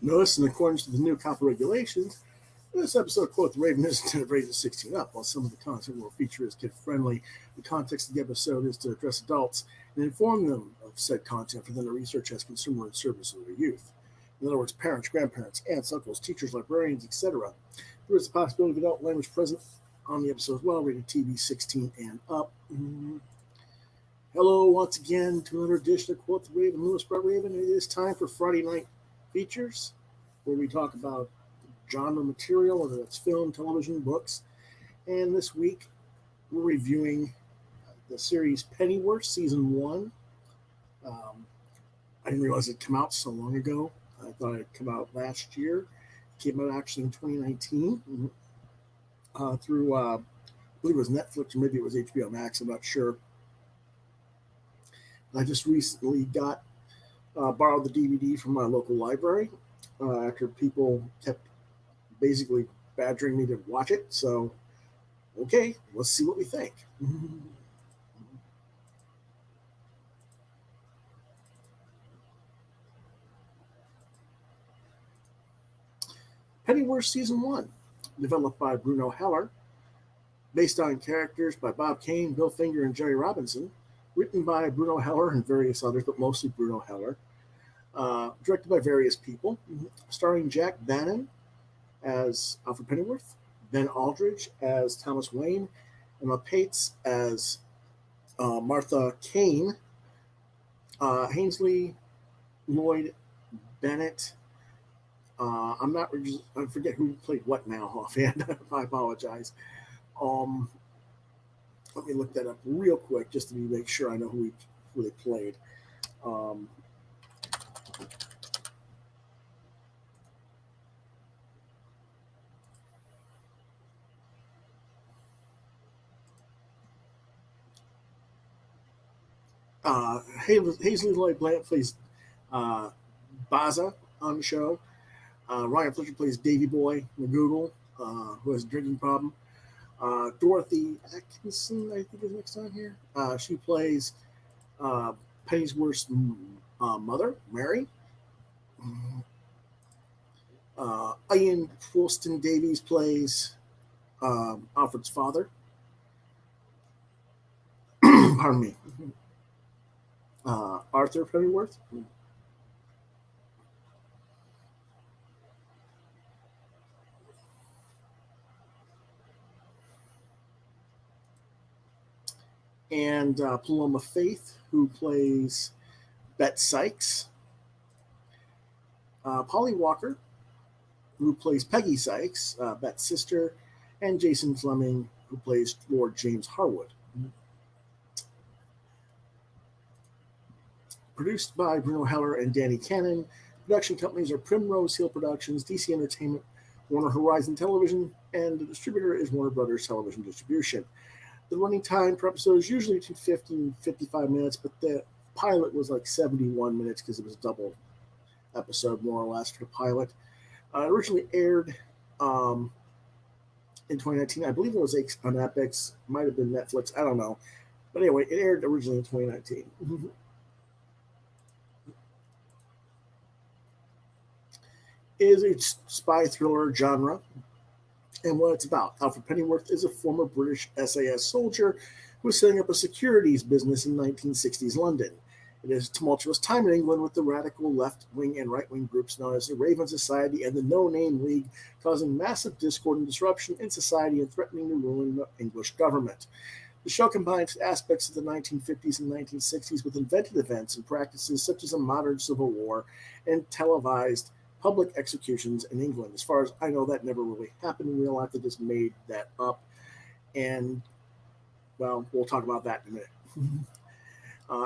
Notice, in accordance with the new copy regulations, this episode of Quoth Raven is intended to raise 16 up, while some of the content will feature is kid-friendly. The context of the episode is to address adults and inform them of said content for them to research as consumer and service of their youth. In other words, parents, grandparents, aunts, uncles, teachers, librarians, etc. There is a possibility of adult language present on the episode as well, rated TV 16 and up. Hello once again to another edition of Quoth Raven, Lewis Brett Raven. It is time for Friday Night Features, where we talk about genre material, whether it's film, television, books. And this week, we're reviewing the series Pennyworth, Season 1. I didn't realize it came out so long ago. I thought it came out last year. It came out actually in 2019 through, I believe it was Netflix or maybe it was HBO Max, I'm not sure. I just recently borrowed the DVD from my local library after people kept basically badgering me to watch it. So, okay, let's see what we think. Pennyworth Season 1, developed by Bruno Heller, based on characters by Bob Kane, Bill Finger, and Jerry Robinson, written by Bruno Heller and various others, but mostly Bruno Heller, directed by various people, starring Jack Bannon as Alfred Pennyworth, Ben Aldridge as Thomas Wayne, Emma Pates as Martha Kane, Ainsley Lloyd Bennett. I forget who played what now offhand. I apologize. Let me look that up real quick just to make sure I know who they played. Hazley Lloyd Blanc plays Baza on the show. Ryan Fletcher plays Davy Boy McGoogle, who has a drinking problem. Dorothy Atkinson, I think is next on here. She plays Pennyworth's mother, Mary. Ian Fulston Davies plays Alfred's father. Pardon me. Arthur Pennyworth. And Paloma Faith, who plays Bet Sykes. Polly Walker, who plays Peggy Sykes, Bet's sister. And Jason Fleming, who plays Lord James Harwood. Produced by Bruno Heller and Danny Cannon. Production companies are Primrose Hill Productions, DC Entertainment, Warner Horizon Television, and the distributor is Warner Brothers Television Distribution. The running time per episode is usually between 50 and 55 minutes, but the pilot was like 71 minutes because it was a double episode, more or less, for the pilot. Originally aired in 2019. I believe it was on Epix. Might have been Netflix. I don't know. But anyway, it aired originally in 2019. It is a spy thriller genre. And what it's about. Alfred Pennyworth is a former British SAS soldier who was setting up a securities business in 1960s London. It is a tumultuous time in England with the radical left-wing and right-wing groups known as the Raven Society and the No Name League, causing massive discord and disruption in society and threatening the ruling English government. The show combines aspects of the 1950s and 1960s with invented events and practices such as a modern civil war and televised public executions in England. As far as I know, that never really happened in real life. They just made that up. And, well, we'll talk about that in a minute.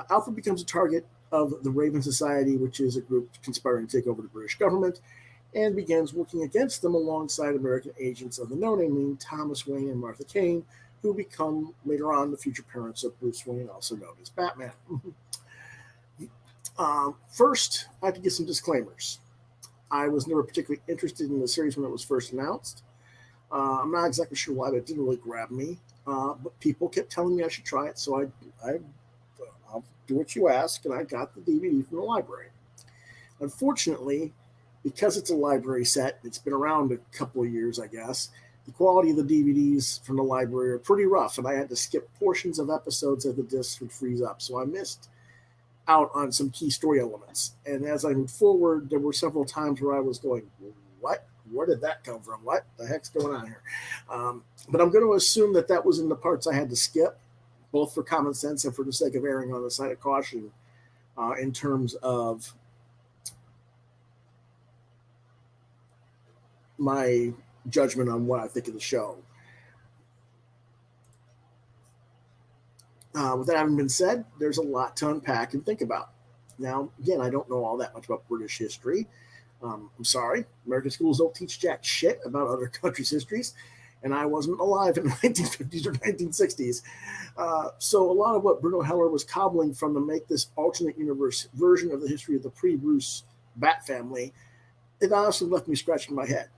Alfred becomes a target of the Raven Society, which is a group conspiring to take over the British government, and begins working against them alongside American agents of the No Name League, Thomas Wayne and Martha Kane, who become later on the future parents of Bruce Wayne, also known as Batman. First, I have to give some disclaimers. I was never particularly interested in the series when it was first announced. I'm not exactly sure why, but it didn't really grab me. But people kept telling me I should try it, so I'll do what you ask, and I got the DVD from the library. Unfortunately, because it's a library set, it's been around a couple of years, I guess. The quality of the DVDs from the library are pretty rough, and I had to skip portions of episodes as the discs would freeze up. So I missed out on some key story elements. And as I moved forward, there were several times where I was going, what? Where did that come from? What the heck's going on here? But I'm going to assume that that was in the parts I had to skip, both for common sense and for the sake of erring on the side of caution in terms of my judgment on what I think of the show. With that having been said, there's a lot to unpack and think about. Now, again, I don't know all that much about British history. I'm sorry. American schools don't teach jack shit about other countries' histories, and I wasn't alive in the 1950s or 1960s. So a lot of what Bruno Heller was cobbling from to make this alternate universe version of the history of the pre-Bruce Bat family, it honestly left me scratching my head.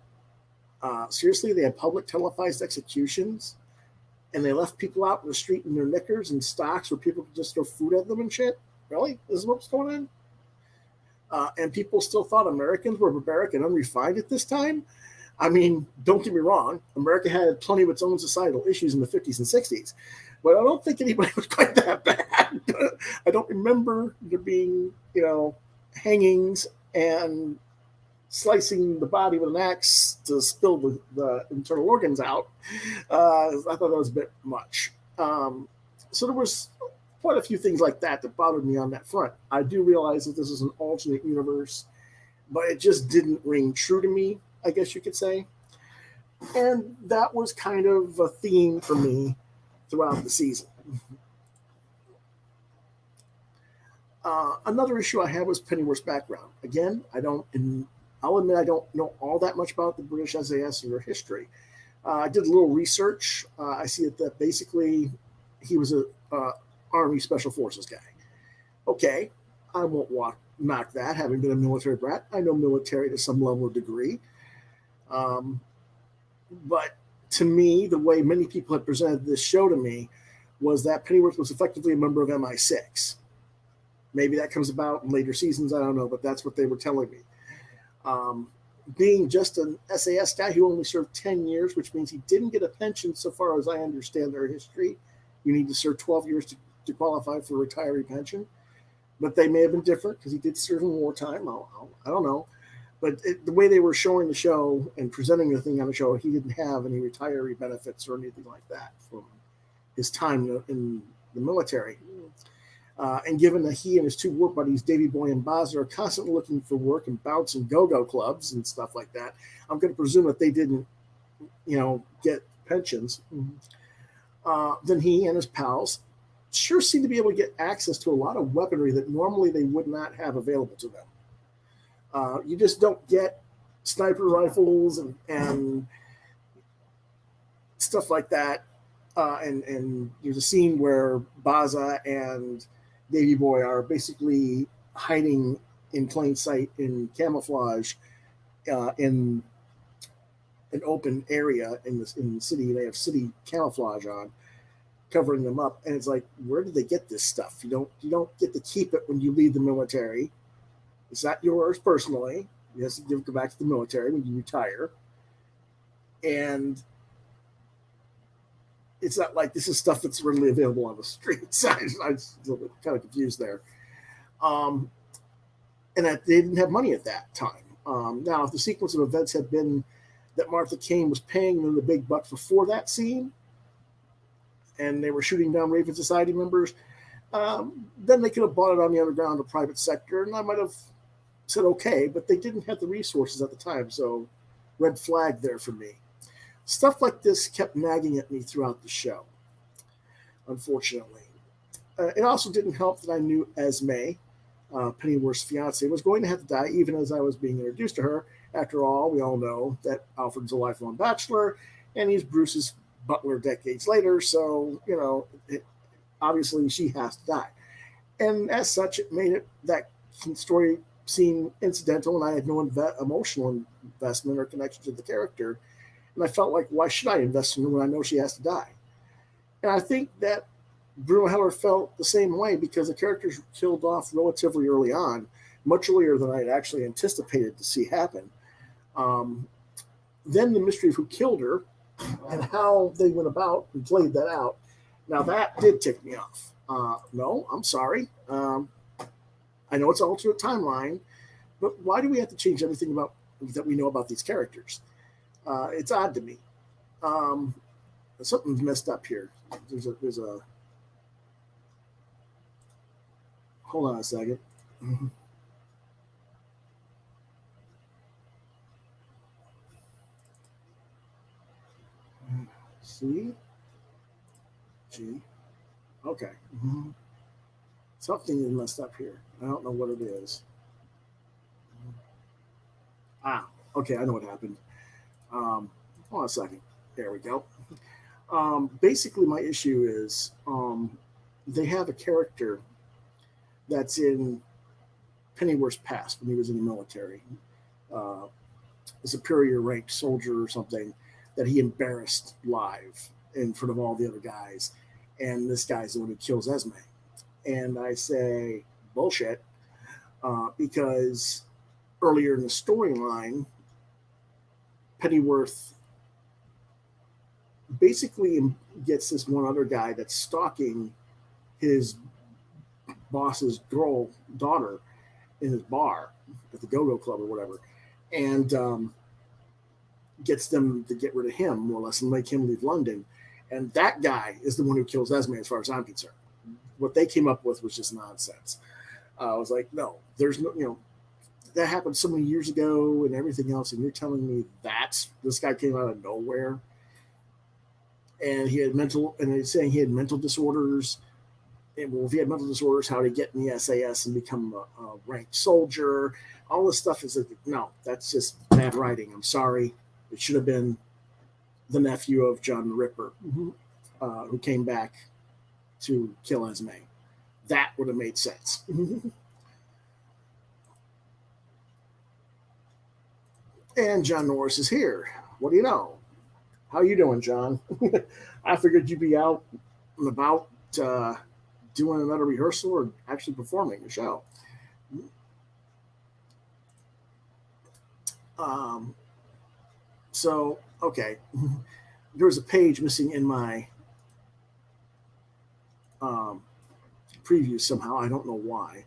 Seriously, they had public televised executions, and they left people out in the street in their knickers and stocks where people could just throw food at them and shit? Really? This is what's going on? And people still thought Americans were barbaric and unrefined at this time? I mean, don't get me wrong. America had plenty of its own societal issues in the 50s and 60s, but I don't think anybody was quite that bad. I don't remember there being, hangings and slicing the body with an axe to spill the internal organs out. I thought that was a bit much. So there was quite a few things like that bothered me on that front. I do realize that this is an alternate universe, but it just didn't ring true to me, I guess you could say. And that was kind of a theme for me throughout the season. Another issue I had was Pennyworth's background. Again, I'll admit I don't know all that much about the British SAS or their history. I did a little research. I see that basically he was a Army Special Forces guy. Okay, I won't knock that, having been a military brat. I know military to some level of degree. But to me, the way many people had presented this show to me was that Pennyworth was effectively a member of MI6. Maybe that comes about in later seasons, I don't know, but that's what they were telling me. Being just an SAS guy who only served 10 years, which means he didn't get a pension so far as I understand their history. You need to serve 12 years to qualify for a retiree pension. But they may have been different because he did serve in wartime. I don't know. But the way they were showing the show and presenting the thing on the show, he didn't have any retiree benefits or anything like that from his time in the military. And given that he and his two work buddies, Davy Boy and Boz, are constantly looking for work and bounce and go-go clubs and stuff like that, I'm going to presume that they didn't, get pensions. Then he and his pals sure seem to be able to get access to a lot of weaponry that normally they would not have available to them. You just don't get sniper rifles and stuff like that. And there's a scene where Baza and Davy Boy are basically hiding in plain sight in camouflage in an open area in the city. They have city camouflage on, covering them up, and it's like, where did they get this stuff? You don't get to keep it when you leave the military. It's not yours personally. You have to go back to the military when you retire, and it's not like this is stuff that's readily available on the streets. I was a little bit kind of confused there. And that they didn't have money at that time. Now, if the sequence of events had been that Martha Kane was paying them the big bucks before that scene, and they were shooting down Raven Society members, then they could have bought it on the underground or private sector, and I might have said okay, but they didn't have the resources at the time, so red flag there for me. Stuff like this kept nagging at me throughout the show, unfortunately. It also didn't help that I knew Esme, Pennyworth's fiance, was going to have to die even as I was being introduced to her. After all, we all know that Alfred's a lifelong bachelor, and he's Bruce's butler decades later, so, obviously she has to die. And as such, it made that story seem incidental, and I had no emotional investment or connection to the character. And I felt like, why should I invest in her when I know she has to die? And I think that Bruno Heller felt the same way because the character's killed off relatively early on, much earlier than I had actually anticipated to see happen. Um, then the mystery of who killed her and how they went about and played that out. Now that did tick me off. No, I'm sorry. I know it's an alternate timeline, but why do we have to change everything about that we know about these characters? It's odd to me. Um, Something's messed up here. There's a. Hold on a second. C G. Okay. Something is messed up here. I don't know what it is. Ah, okay. I know what happened. Hold on a second. There we go. Basically, my issue is they have a character that's in Pennyworth's past when he was in the military, uh, a superior ranked soldier or something that he embarrassed live in front of all the other guys. And this guy's the one who kills Esme. And I say, bullshit, because earlier in the storyline, Pennyworth basically gets this one other guy that's stalking his boss's girl daughter in his bar at the go-go club or whatever, and gets them to get rid of him more or less and make him leave London. And that guy is the one who kills Esme, as far as I'm concerned. What they came up with was just nonsense. I was like, no, there's no, that happened so many years ago and everything else, and you're telling me that this guy came out of nowhere and he had mental, and he's saying he had mental disorders. And well, if he had mental disorders, how to get in the SAS and become a ranked soldier, all this stuff is like, no, that's just bad writing. I'm sorry. It should have been the nephew of John the Ripper, who came back to kill Esme. That would have made sense. And John Norris is here. What do you know? How you doing, John? I figured you'd be out and about doing another rehearsal or actually performing a show. So, okay. There was a page missing in my preview somehow. I don't know why.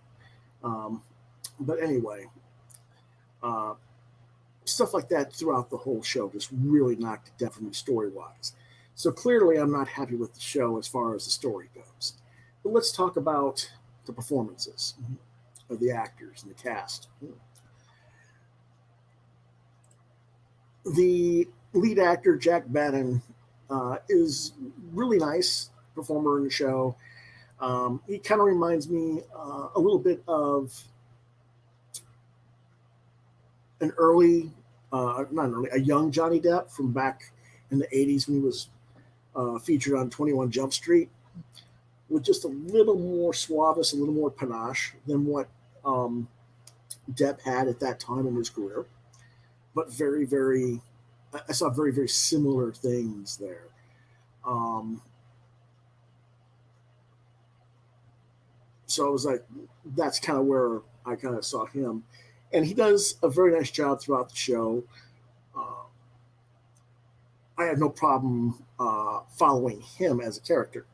But anyway, stuff like that throughout the whole show just really knocked it down for me story-wise. So clearly I'm not happy with the show as far as the story goes. But let's talk about the performances of the actors and the cast. The lead actor, Jack Bannon, is really nice performer in the show. He kind of reminds me a little bit of an early, not an early, a young Johnny Depp from back in the 80s when he was featured on 21 Jump Street, with just a little more suaveness, a little more panache than what Depp had at that time in his career. But very, very, I saw very, very similar things there. So I was like, that's kind of where I kind of saw him. And he does a very nice job throughout the show. I had no problem following him as a character.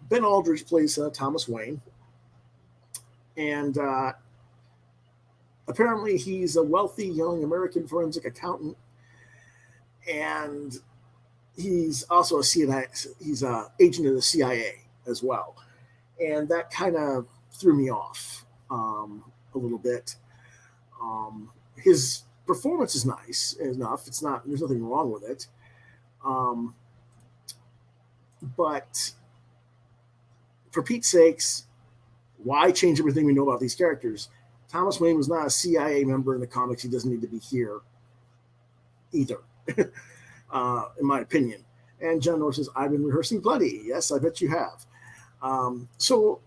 Ben Aldridge plays Thomas Wayne. And apparently he's a wealthy young American forensic accountant. And he's also a CIA, he's an agent of the CIA as well. And that kind of threw me off a little bit. His performance is nice enough. It's not, there's nothing wrong with it. But for Pete's sakes, why change everything we know about these characters? Thomas Wayne was not a CIA member in the comics. He doesn't need to be here either, in my opinion. And John Norris says, I've been rehearsing plenty. Yes, I bet you have. So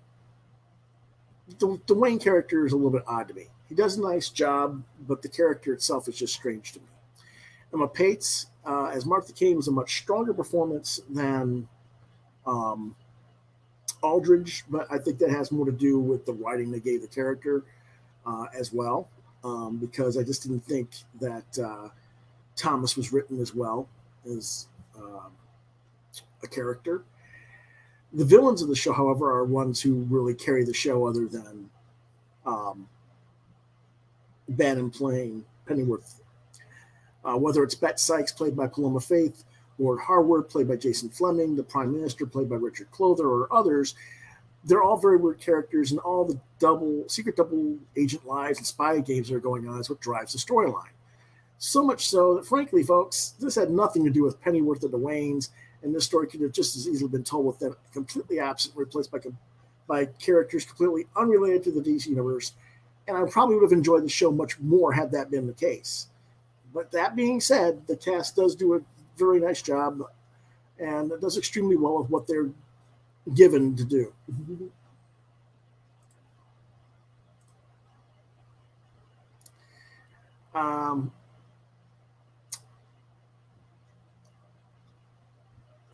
the Wayne character is a little bit odd to me. He does a nice job, but the character itself is just strange to me. Emma Pates, as Martha Kane, was a much stronger performance than Aldridge, but I think that has more to do with the writing they gave the character. as well, because I just didn't think that Thomas was written as well as a character. The villains of the show, however, are ones who really carry the show, other than um, Bannon playing Pennyworth. Whether it's Bet Sykes, played by Paloma Faith, Lord Harwood, played by Jason Fleming, the Prime Minister, played by Richard Clother, or others, they're all very weird characters, and all the secret double agent lives and spy games that are going on is what drives the storyline. So much so that, frankly, folks, this had nothing to do with Pennyworth or the Waynes, and this story could have just as easily been told with them completely absent, replaced by characters completely unrelated to the DC universe. And I probably would have enjoyed the show much more had that been the case. But that being said, the cast does do a very nice job, and it does extremely well with what they're given to do.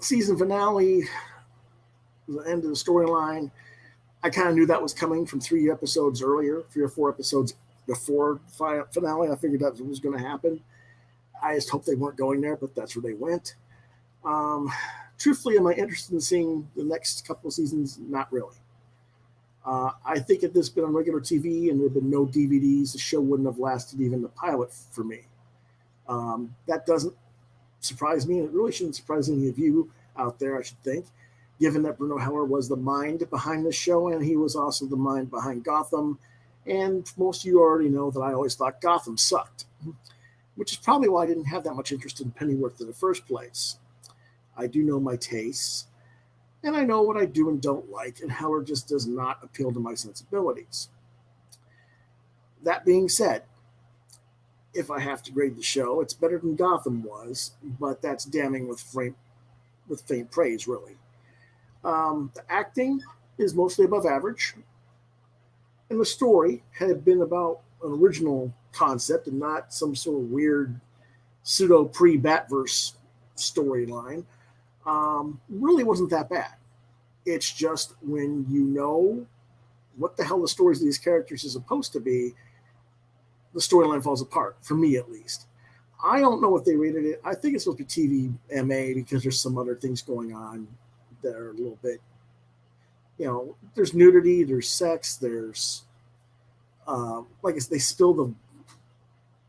Season finale, the end of the storyline. I kind of knew that was coming from 3 episodes earlier, 3 or 4 episodes before finale. I figured that was going to happen. I just hoped they weren't going there, but that's where they went. Truthfully, am I interested in seeing the next couple of seasons? Not really. I think if this had been on regular TV and there had been no DVDs, the show wouldn't have lasted even the pilot for me. That doesn't surprise me, and it really shouldn't surprise any of you out there, I should think, given that Bruno Heller was the mind behind the show, and he was also the mind behind Gotham. And most of you already know that I always thought Gotham sucked, which is probably why I didn't have that much interest in Pennyworth in the first place. I do know my tastes, and I know what I do and don't like, and Heller just does not appeal to my sensibilities. That being said, if I have to grade the show, it's better than Gotham was, but that's damning with faint praise, really. The acting is mostly above average, and the story, had it been about an original concept and not some sort of weird pseudo pre-Batverse storyline, really wasn't that bad. It's just when you know what the hell the stories of these characters is supposed to be, the storyline falls apart, for me at least. I don't know what they rated it. I think it's supposed to be TVMA because there's some other things going on that are a little bit, there's nudity, there's sex, there's, they spill the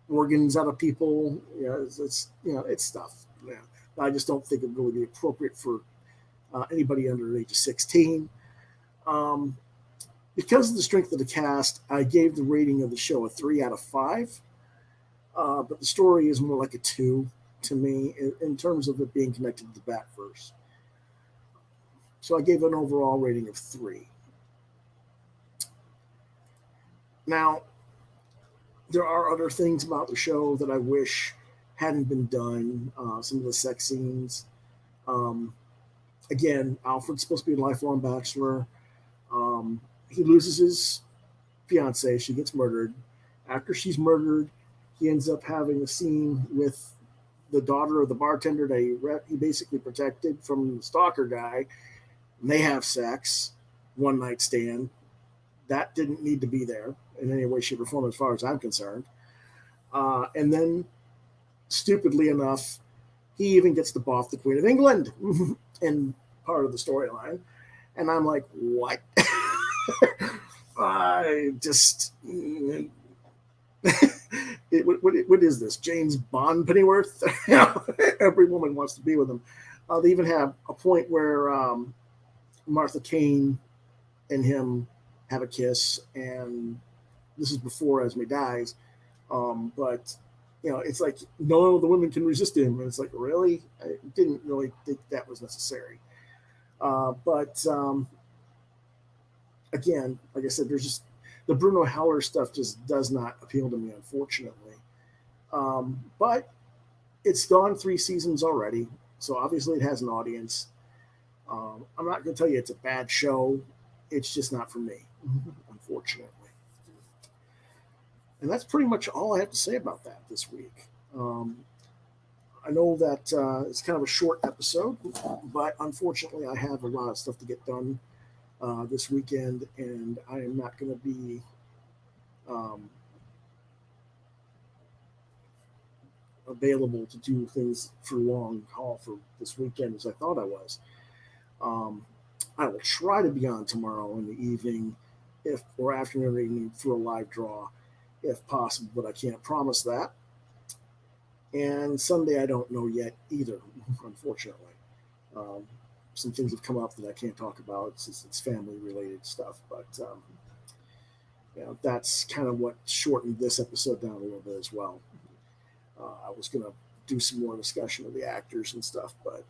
organs out of people. It's stuff. Yeah. I just don't think it would really be appropriate for anybody under the age of 16. Because of the strength of the cast, I gave the rating of the show a 3 out of 5. But the story is more like a 2 to me in terms of it being connected to the Batverse. So I gave an overall rating of 3. Now, there are other things about the show that I wish hadn't been done. Some of the sex scenes. Again, Alfred's supposed to be a lifelong bachelor. He loses his fiancée. She gets murdered. After she's murdered, he ends up having a scene with the daughter of the bartender that he basically protected from the stalker guy. And they have sex, one night stand. That didn't need to be there in any way, shape, or form, as far as I'm concerned. And then, stupidly enough, he even gets to boff the Queen of England in part of the storyline. And I'm like, what? I just... what is this? James Bond Pennyworth? Every woman wants to be with him. They even have a point where Martha Kane and him have a kiss, and this is before Esme dies. But it's like none of the women can resist him, and it's like, really? I didn't really think that was necessary. But again, like I said, there's just the Bruno Heller stuff just does not appeal to me, unfortunately. But it's gone 3 seasons already, so obviously it has an audience. I'm not going to tell you it's a bad show. It's just not for me, unfortunately. And that's pretty much all I have to say about that this week. I know that it's kind of a short episode, but unfortunately I have a lot of stuff to get done this weekend, and I am not going to be um, available to do things for long haul for this weekend as I thought I was. Um, I will try to be on tomorrow in the evening, if or afternoon or evening for a live draw, if possible, but I can't promise that. And Sunday, I don't know yet either, unfortunately. Um, some things have come up that I can't talk about. It's family related stuff, but that's kind of what shortened this episode down a little bit as well. I was going to do some more discussion of the actors and stuff, but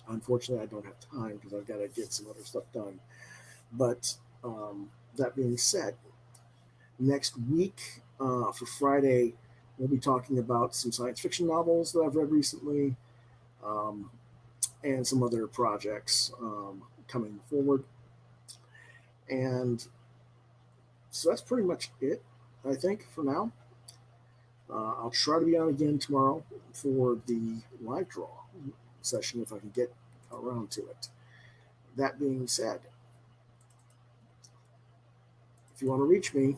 unfortunately, I don't have time because I've got to get some other stuff done. But that being said, next week for Friday, we'll be talking about some science fiction novels that I've read recently um, and some other projects coming forward. And so that's pretty much it, I think, for now. I'll try to be on again tomorrow for the live draw session if I can get around to it. That being said, if you want to reach me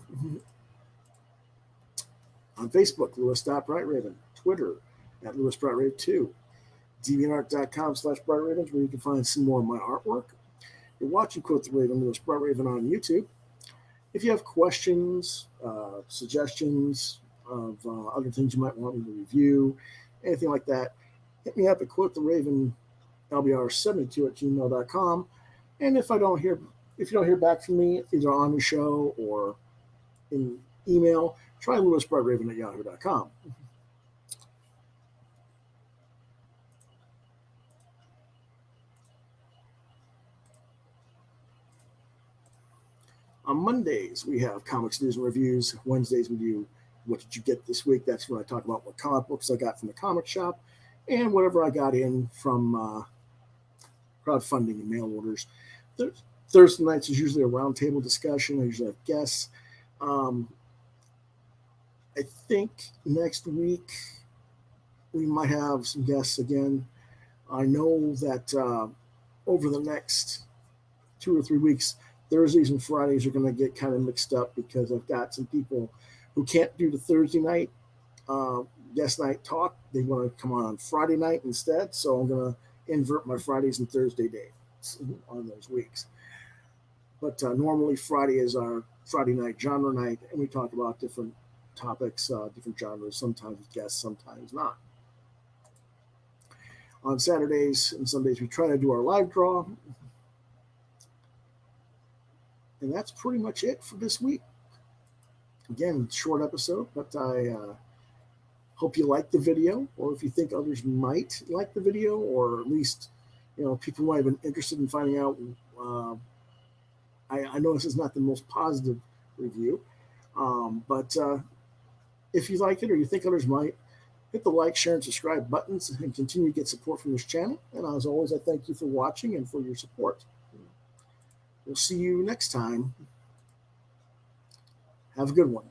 on Facebook, Lewis.BrightRaven, Twitter at LewisBrightRaven2, DeviantArt.com/BrightRavens, where you can find some more of my artwork. You're watching Quoth the Raven, Lewis BrightRaven on YouTube. If you have questions, suggestions of other things you might want me to review, anything like that, hit me up at quotetherave.lbr72@gmail.com. And if you don't hear back from me either on the show or in email, try lewisbrightraven@yahoo.com. On Mondays, we have comics news and reviews. Wednesdays, we do What Did You Get This Week? That's when I talk about what comic books I got from the comic shop and whatever I got in from crowdfunding and mail orders. Thursday nights is usually a roundtable discussion. I usually have guests. I think next week we might have some guests again. I know that over the next 2 or 3 weeks, Thursdays and Fridays are going to get kind of mixed up because I've got some people who can't do the Thursday night guest night talk. They want to come on Friday night instead. So I'm going to invert my Fridays and Thursday days on those weeks. But normally Friday is our Friday night genre night, and we talk about different topics, different genres, sometimes with guests, sometimes not. On Saturdays and Sundays, we try to do our live draw. And that's pretty much it for this week. Again, short episode, but I hope you like the video, or if you think others might like the video, or at least people might have been interested in finding out. I know this is not the most positive review, but if you like it or you think others might, hit the like, share, and subscribe buttons and continue to get support from this channel. And as always, I thank you for watching and for your support. We'll see you next time. Have a good one.